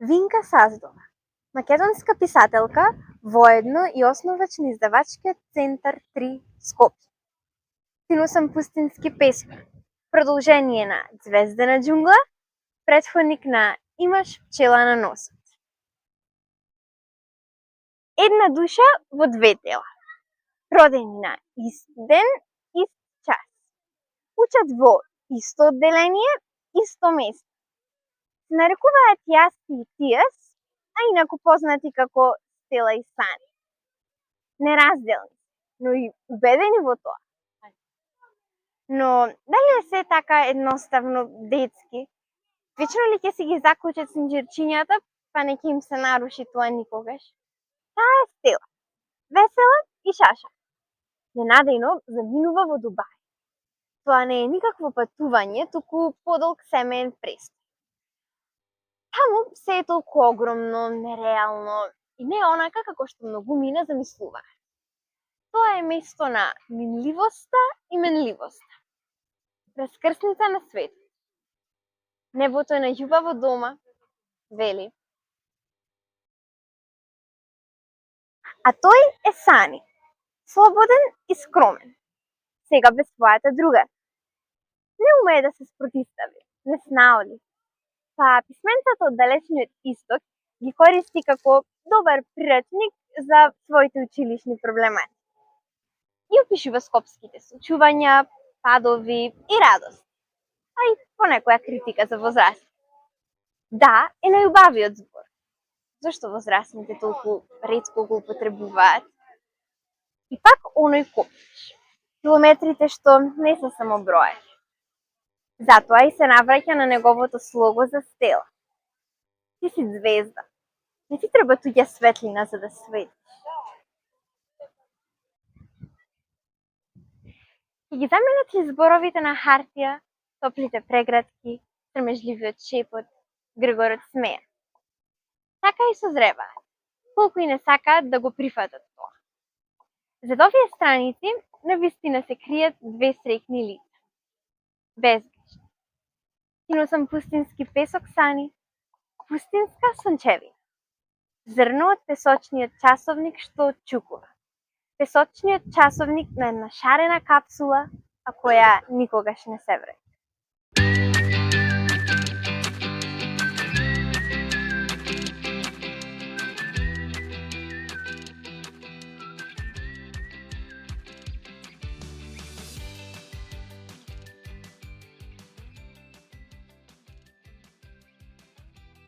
Винка Саздова, македонска писателка, воедно и основач на издавачкиот центар 3 Скопје. Финусам пустински песок, продолжение на Звездена џунгла, претходник на Имаш пчела на носот. Една душа во две тела, родени на ист ден, ист час. Учат во исто одделение, исто место. Се нарекуваат Јаси и Тијас, а инаку познати како Стела и Сани. Неразделни, но и убедени во тоа. Но дали е се така едноставно детски? Вечно ли ќе си ги заклучат синџирчињата, па не ќе им се наруши тоа никогаш? Таа е Стела, весела и шаша. Ненадејно заминува во Дубај. Тоа не е никакво патување, туку подолг семеен престој. Таму се е толку огромно, нереално и не онака како што многумина замислуваат. Тоа е место на минливоста и менливоста. Раскрсница на свет. Небото е на љубаво дома, вели. А тој е Сани, слободен и скромен. Сега без својата друга. Не умее да се спротистави, не снаоди. Па писменцата од далечниот исток ги користи како добар прирачник за своите училишни проблемати. И опишува скопските случувања, падови и радост, а и понекоја критика за возраст. Да, е најубавиот збор. Зошто возрастните толку ретко го употребуваат? И пак оној копиш, километрите што не се само броеви. Затоа и се навраќа на неговото слого за Стела. Ти си звезда. Не ти треба туѓа светлина за да светиш. Ќе ги заменат ли зборовите на хартија, топлите прегратки, трмежливиот шепот, Григорот смеа? Така и созреваат, колку и не сакаат да го прифатат тоа. Зад овие страници навистина се кријат две среќни лица. Безгрешни. Кинусам пустински песок, Сани, пустинска сончевина. Зрно од песочниот часовник што отчукува. Песочниот часовник на една шарена капсула, а која никогаш не се враќа.